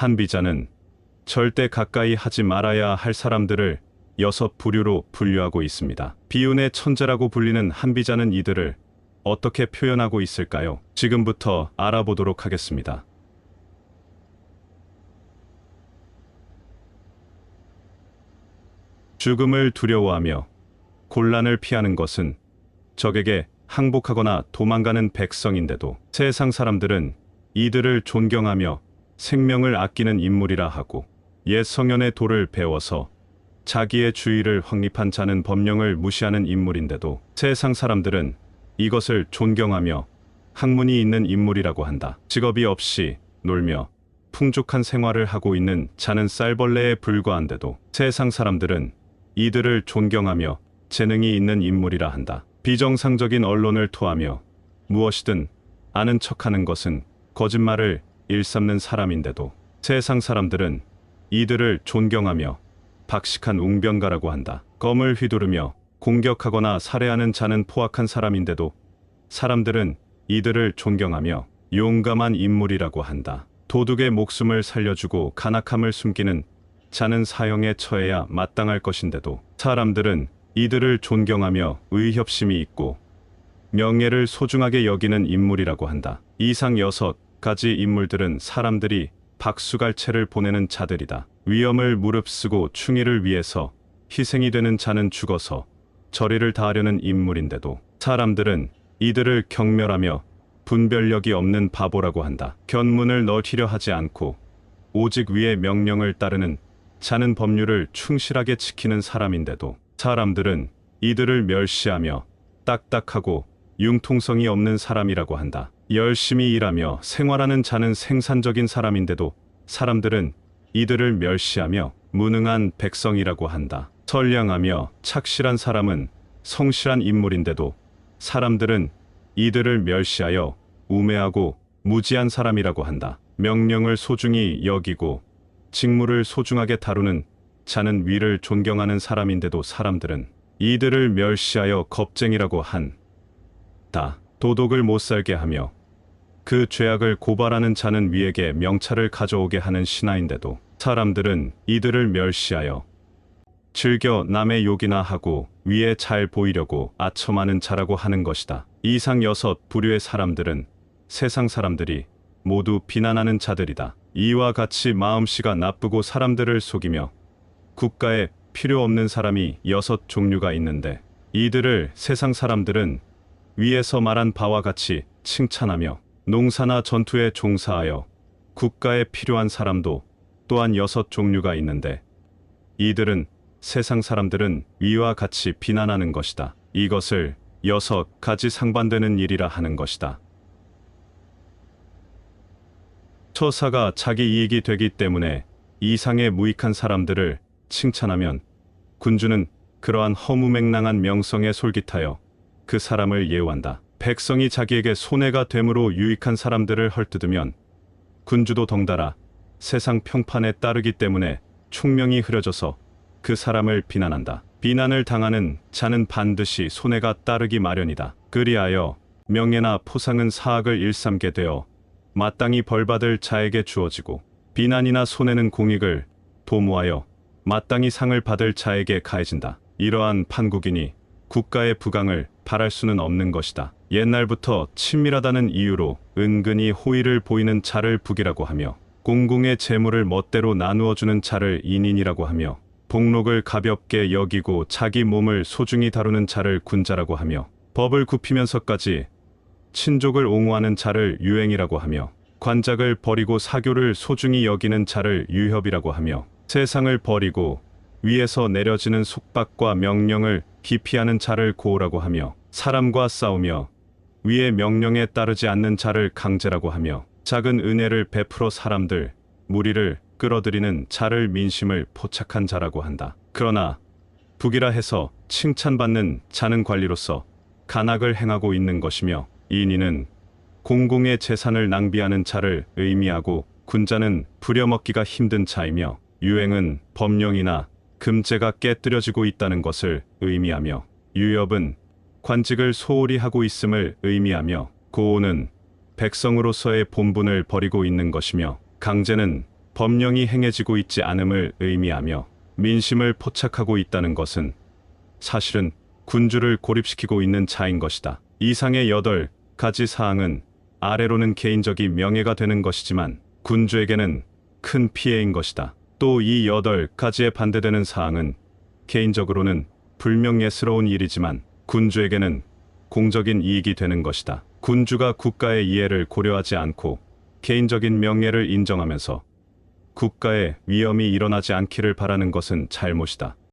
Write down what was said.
한비자는 절대 가까이 하지 말아야 할 사람들을 6부류로 분류하고 있습니다. 비운의 천재라고 불리는 한비자는 이들을 어떻게 표현하고 있을까요? 지금부터 알아보도록 하겠습니다. 죽음을 두려워하며 곤란을 피하는 것은 적에게 항복하거나 도망가는 백성인데도 세상 사람들은 이들을 존경하며 생명을 아끼는 인물이라 하고, 옛 성현의 도를 배워서 자기의 주의를 확립한 자는 법령을 무시하는 인물인데도 세상 사람들은 이것을 존경하며 학문이 있는 인물이라고 한다. 직업이 없이 놀며 풍족한 생활을 하고 있는 자는 쌀벌레에 불과한데도 세상 사람들은 이들을 존경하며 재능이 있는 인물이라 한다. 비정상적인 언론을 토하며 무엇이든 아는 척하는 것은 거짓말을 일삼는 사람인데도 세상 사람들은 이들을 존경하며 박식한 웅변가라고 한다. 검을 휘두르며 공격하거나 살해하는 자는 포악한 사람인데도 사람들은 이들을 존경하며 용감한 인물이라고 한다. 도둑의 목숨을 살려주고 간악함을 숨기는 자는 사형에 처해야 마땅할 것인데도 사람들은 이들을 존경하며 의협심이 있고 명예를 소중하게 여기는 인물이라고 한다. 이상 6가지 인물들은 사람들이 박수갈채를 보내는 자들이다. 위험을 무릅쓰고 충의를 위해서 희생이 되는 자는 죽어서 절의를 다하려는 인물인데도 사람들은 이들을 경멸하며 분별력이 없는 바보라고 한다. 견문을 넓히려 하지 않고 오직 위의 명령을 따르는 자는 법률을 충실하게 지키는 사람인데도 사람들은 이들을 멸시하며 딱딱하고 융통성이 없는 사람이라고 한다. 열심히 일하며 생활하는 자는 생산적인 사람인데도 사람들은 이들을 멸시하며 무능한 백성이라고 한다. 선량하며 착실한 사람은 성실한 인물인데도 사람들은 이들을 멸시하여 우매하고 무지한 사람이라고 한다. 명령을 소중히 여기고 직무를 소중하게 다루는 자는 위를 존경하는 사람인데도 사람들은 이들을 멸시하여 겁쟁이라고 한다. 도덕을 못살게 하며 그 죄악을 고발하는 자는 위에게 명찰을 가져오게 하는 신하인데도 사람들은 이들을 멸시하여 즐겨 남의 욕이나 하고 위에 잘 보이려고 아첨하는 자라고 하는 것이다. 이상 6부류의 사람들은 세상 사람들이 모두 비난하는 자들이다. 이와 같이 마음씨가 나쁘고 사람들을 속이며 국가에 필요 없는 사람이 6종류가 있는데 이들을 세상 사람들은 위에서 말한 바와 같이 칭찬하며 농사나 전투에 종사하여 국가에 필요한 사람도 또한 6종류가 있는데 이들은 세상 사람들은 위와 같이 비난하는 것이다. 이것을 6가지 상반되는 일이라 하는 것이다. 처사가 자기 이익이 되기 때문에 이상에 무익한 사람들을 칭찬하면 군주는 그러한 허무맹랑한 명성에 솔깃하여 그 사람을 예우한다. 백성이 자기에게 손해가 되므로 유익한 사람들을 헐뜯으면 군주도 덩달아 세상 평판에 따르기 때문에 총명이 흐려져서 그 사람을 비난한다. 비난을 당하는 자는 반드시 손해가 따르기 마련이다. 그리하여 명예나 포상은 사악을 일삼게 되어 마땅히 벌받을 자에게 주어지고 비난이나 손해는 공익을 도모하여 마땅히 상을 받을 자에게 가해진다. 이러한 판국이니 국가의 부강을 바랄 수는 없는 것이다. 옛날부터 친밀하다는 이유로 은근히 호의를 보이는 자를 북이라고 하며 공공의 재물을 멋대로 나누어주는 자를 인인이라고 하며 복록을 가볍게 여기고 자기 몸을 소중히 다루는 자를 군자라고 하며 법을 굽히면서까지 친족을 옹호하는 자를 유행이라고 하며 관작을 버리고 사교를 소중히 여기는 자를 유협이라고 하며 세상을 버리고 위에서 내려지는 속박과 명령을 기피하는 자를 고우라고 하며 사람과 싸우며 위의 명령에 따르지 않는 자를 강제라고 하며 작은 은혜를 베풀어 사람들 무리를 끌어들이는 자를 민심을 포착한 자라고 한다. 그러나 북이라 해서 칭찬받는 자는 관리로서 간악을 행하고 있는 것이며 인인은 공공의 재산을 낭비하는 자를 의미하고 군자는 부려먹기가 힘든 자이며 유행은 법령이나 금제가 깨뜨려지고 있다는 것을 의미하며 유협은 관직을 소홀히 하고 있음을 의미하며 고오는 백성으로서의 본분을 버리고 있는 것이며 강제는 법령이 행해지고 있지 않음을 의미하며 민심을 포착하고 있다는 것은 사실은 군주를 고립시키고 있는 차인 것이다. 이상의 8가지 사항은 아래로는 개인적인 명예가 되는 것이지만 군주에게는 큰 피해인 것이다. 또 이 8가지에 반대되는 사항은 개인적으로는 불명예스러운 일이지만 군주에게는 공적인 이익이 되는 것이다. 군주가 국가의 이해를 고려하지 않고 개인적인 명예를 인정하면서 국가에 위험이 일어나지 않기를 바라는 것은 잘못이다.